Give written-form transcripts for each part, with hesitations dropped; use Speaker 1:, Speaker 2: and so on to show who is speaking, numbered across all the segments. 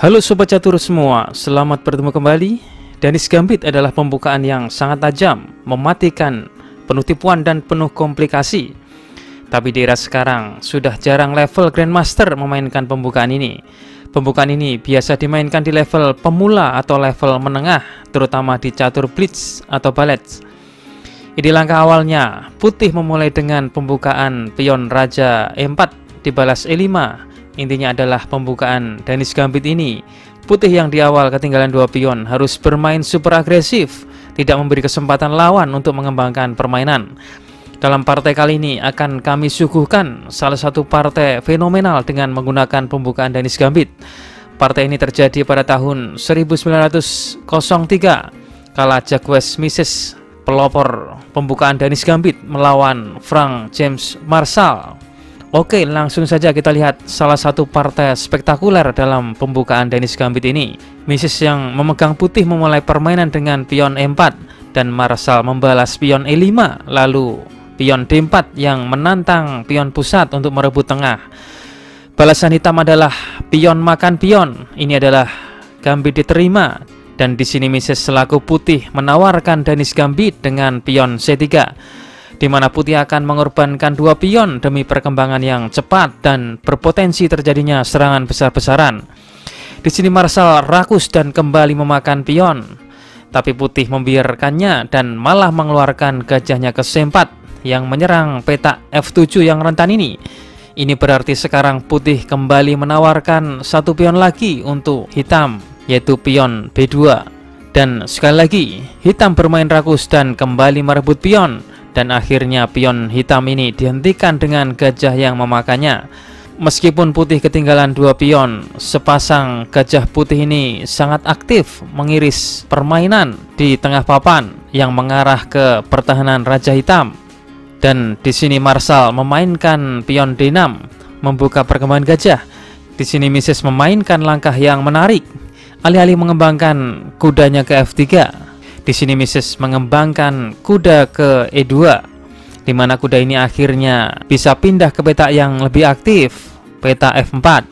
Speaker 1: Halo Sobat Catur semua, selamat bertemu kembali. Danis Gambit adalah pembukaan yang sangat tajam, mematikan, penuh tipuan dan penuh komplikasi. Tapi di era sekarang, sudah jarang level Grandmaster memainkan pembukaan ini. Pembukaan ini biasa dimainkan di level pemula atau level menengah, terutama di catur blitz atau ballet. Ini langkah awalnya, putih memulai dengan pembukaan pion Raja E4 dibalas E5. Intinya adalah pembukaan Danis Gambit ini, putih yang di awal ketinggalan 2 pion harus bermain super agresif, tidak memberi kesempatan lawan untuk mengembangkan permainan. Dalam partai kali ini akan kami suguhkan salah satu partai fenomenal dengan menggunakan pembukaan Danis Gambit. Partai ini terjadi pada tahun 1903 kala Jacques Misses, pelopor pembukaan Danis Gambit, melawan Frank James Marshall. Oke, langsung saja kita lihat salah satu partai spektakuler dalam pembukaan Danis Gambit ini. Misses yang memegang putih memulai permainan dengan pion E4 dan Marshall membalas pion E5, lalu pion D4 yang menantang pion pusat untuk merebut tengah. Balasan hitam adalah pion makan pion. Ini adalah Gambit diterima, dan di sini Misses selaku putih menawarkan Danis Gambit dengan pion C3, di mana putih akan mengorbankan 2 pion demi perkembangan yang cepat dan berpotensi terjadinya serangan besar-besaran. Di sini Marshall rakus dan kembali memakan pion, tapi putih membiarkannya dan malah mengeluarkan gajahnya ke C4 yang menyerang petak F7 yang rentan ini. Ini berarti sekarang putih kembali menawarkan 1 pion lagi untuk hitam, yaitu pion B2. Dan sekali lagi, hitam bermain rakus dan kembali merebut pion. Dan akhirnya pion hitam ini dihentikan dengan gajah yang memakannya. Meskipun putih ketinggalan 2 pion, sepasang gajah putih ini sangat aktif mengiris permainan di tengah papan yang mengarah ke pertahanan Raja Hitam. Dan di sini Marshall memainkan pion D6 membuka perkembangan gajah. Di sini Misses memainkan langkah yang menarik, alih-alih mengembangkan kudanya ke F3. Di sini Misses mengembangkan kuda ke E2, di mana kuda ini akhirnya bisa pindah ke petak yang lebih aktif, petak F4.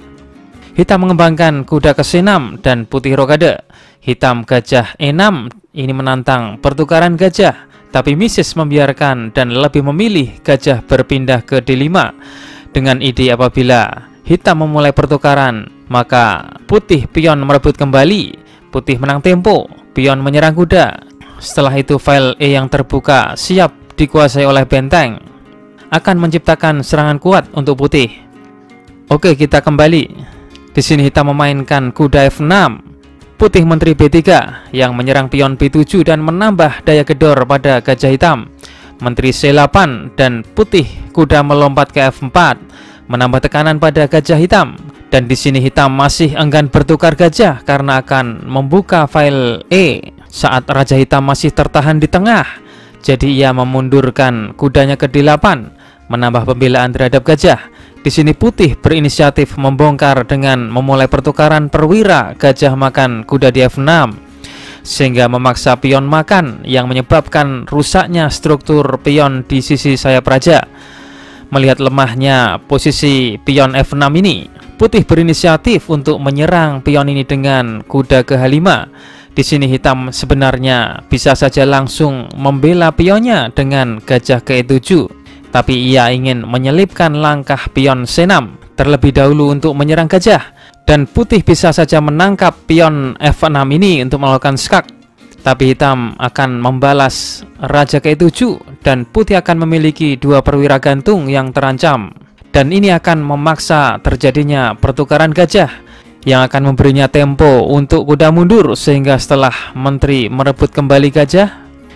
Speaker 1: Hitam mengembangkan kuda ke C6 dan putih rokade. Hitam gajah E6 ini menantang pertukaran gajah, tapi Misses membiarkan dan lebih memilih gajah berpindah ke D5 dengan ide apabila hitam memulai pertukaran, maka putih pion merebut kembali, putih menang tempo, pion menyerang kuda. Setelah itu file E yang terbuka siap dikuasai oleh benteng, akan menciptakan serangan kuat untuk putih. Oke, kita kembali. Di sini hitam memainkan kuda F6, putih menteri B3 yang menyerang pion B7 dan menambah daya gedor pada gajah hitam. Menteri C8 dan putih kuda melompat ke F4, menambah tekanan pada gajah hitam. Dan di sini hitam masih enggan bertukar gajah karena akan membuka file E saat Raja Hitam masih tertahan di tengah. Jadi ia memundurkan kudanya ke D8, menambah pembelaan terhadap gajah. Di sini putih berinisiatif membongkar dengan memulai pertukaran perwira gajah makan kuda di F6, sehingga memaksa pion makan yang menyebabkan rusaknya struktur pion di sisi sayap raja. Melihat lemahnya posisi pion F6 ini, putih berinisiatif untuk menyerang pion ini dengan kuda ke H5. Di sini hitam sebenarnya bisa saja langsung membela pionnya dengan gajah ke E7, tapi ia ingin menyelipkan langkah pion C6 terlebih dahulu untuk menyerang gajah, dan putih bisa saja menangkap pion F6 ini untuk melakukan skak. Tapi hitam akan membalas Raja ke E7 dan putih akan memiliki 2 perwira gantung yang terancam. Dan ini akan memaksa terjadinya pertukaran gajah yang akan memberinya tempo untuk kuda mundur, sehingga setelah menteri merebut kembali gajah,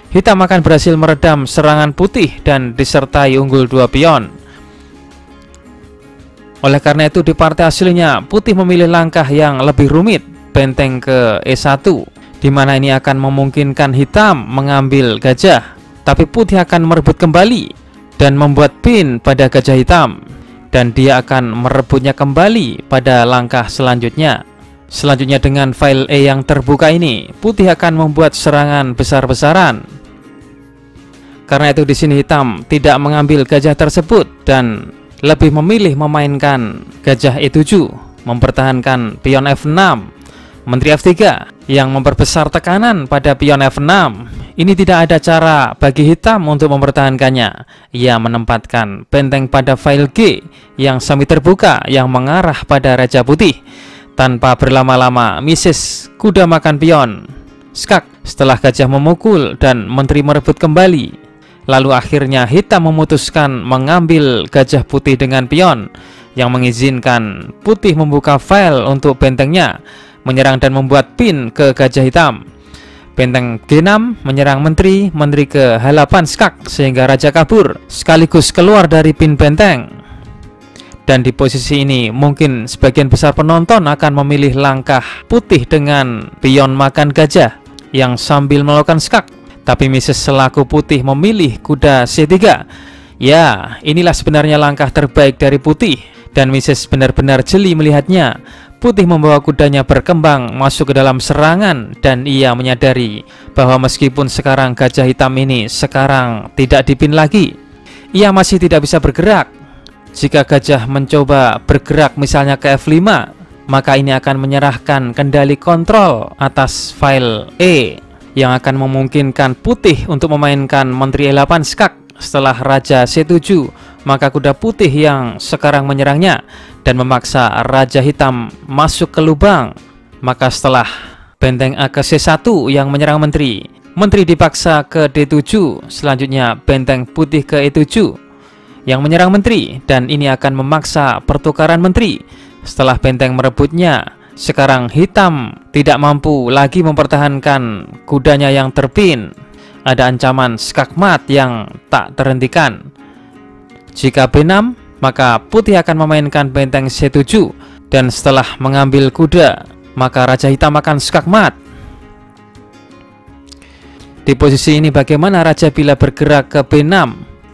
Speaker 1: hitam akan berhasil meredam serangan putih dan disertai unggul 2 pion. Oleh karena itu di partai aslinya putih memilih langkah yang lebih rumit, benteng ke E1, di mana ini akan memungkinkan hitam mengambil gajah, tapi putih akan merebut kembali dan membuat pin pada gajah hitam, dan dia akan merebutnya kembali pada langkah selanjutnya. Selanjutnya dengan file E yang terbuka ini, putih akan membuat serangan besar-besaran. Karena itu di sini hitam tidak mengambil gajah tersebut dan lebih memilih memainkan gajah E7, mempertahankan pion F6 Menteri F3 yang memperbesar tekanan pada pion F6. Ini tidak ada cara bagi hitam untuk mempertahankannya. Ia menempatkan benteng pada file G yang semi terbuka yang mengarah pada Raja Putih. Tanpa berlama-lama, Mrs. kuda makan pion skak setelah gajah memukul dan menteri merebut kembali. Lalu akhirnya hitam memutuskan mengambil Gajah Putih dengan pion yang mengizinkan putih membuka file untuk bentengnya, menyerang dan membuat pin ke gajah hitam. Benteng G6 menyerang menteri ke H8 skak sehingga raja kabur sekaligus keluar dari pin benteng. Dan di posisi ini mungkin sebagian besar penonton akan memilih langkah putih dengan pion makan gajah yang sambil melakukan skak. Tapi Mrs. selaku putih memilih kuda C3. Ya, inilah sebenarnya langkah terbaik dari putih. Dan Mrs. benar-benar jeli melihatnya. Putih membawa kudanya berkembang masuk ke dalam serangan. Dan ia menyadari bahwa meskipun sekarang gajah hitam ini sekarang tidak dipin lagi, ia masih tidak bisa bergerak. Jika gajah mencoba bergerak misalnya ke F5, maka ini akan menyerahkan kendali kontrol atas file E yang akan memungkinkan putih untuk memainkan menteri E8 skak. Setelah raja C7, maka kuda putih yang sekarang menyerangnya dan memaksa raja hitam masuk ke lubang. Maka setelah benteng A ke C1 yang menyerang menteri dipaksa ke D7. Selanjutnya benteng putih ke E7 yang menyerang menteri, dan ini akan memaksa pertukaran menteri. Setelah benteng merebutnya, sekarang hitam tidak mampu lagi mempertahankan kudanya yang terpin. Ada ancaman skakmat yang tak terhentikan. Jika B6, maka putih akan memainkan benteng C7, dan setelah mengambil kuda, maka raja hitam akan skakmat. Di posisi ini bagaimana raja bila bergerak ke B6?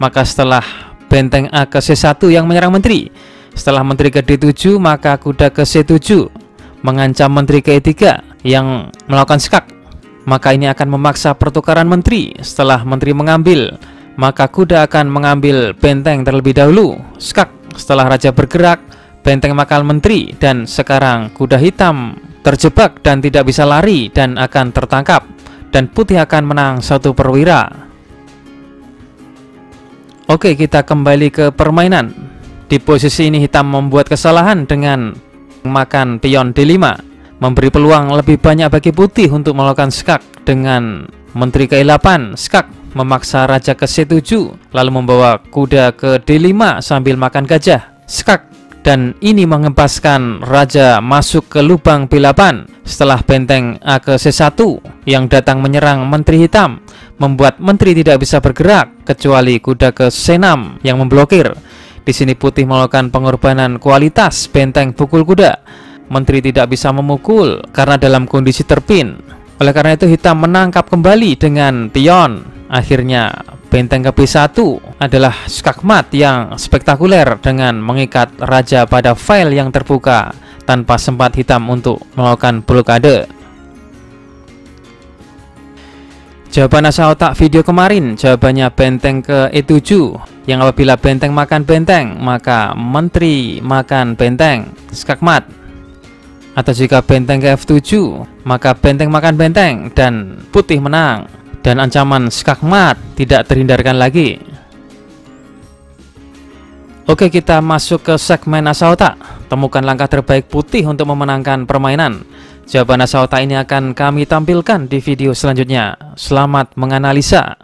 Speaker 1: Maka setelah benteng A ke C1 yang menyerang menteri, setelah menteri ke D7, maka kuda ke C7 mengancam menteri ke E3 yang melakukan skak. Maka ini akan memaksa pertukaran menteri. Setelah menteri mengambil, maka kuda akan mengambil benteng terlebih dahulu, skak. Setelah raja bergerak, benteng makan menteri, dan sekarang kuda hitam terjebak dan tidak bisa lari dan akan tertangkap, dan putih akan menang 1 perwira. Oke, kita kembali ke permainan. Di posisi ini hitam membuat kesalahan dengan makan pion D5, memberi peluang lebih banyak bagi putih untuk melakukan skak. Dengan menteri ke E8 skak, memaksa raja ke C7, lalu membawa kuda ke D5 sambil makan gajah skak, dan ini mengempaskan raja masuk ke lubang B8. Setelah benteng A ke C1 yang datang menyerang menteri hitam, membuat menteri tidak bisa bergerak kecuali kuda ke C6 yang memblokir. Di sini putih melakukan pengorbanan kualitas benteng pukul kuda. Menteri tidak bisa memukul karena dalam kondisi terpin. Oleh karena itu hitam menangkap kembali dengan pion. Akhirnya benteng ke B1 adalah skakmat yang spektakuler dengan mengikat raja pada file yang terbuka tanpa sempat hitam untuk melakukan blokade. Jawaban asal otak video kemarin, jawabannya benteng ke E7, yang apabila benteng makan benteng, maka menteri makan benteng, skakmat. Atau jika benteng ke F7, maka benteng makan benteng dan putih menang, dan ancaman skakmat tidak terhindarkan lagi. Oke, kita masuk ke segmen asal otak. Temukan langkah terbaik putih untuk memenangkan permainan. Jawaban asal otak ini akan kami tampilkan di video selanjutnya. Selamat menganalisa.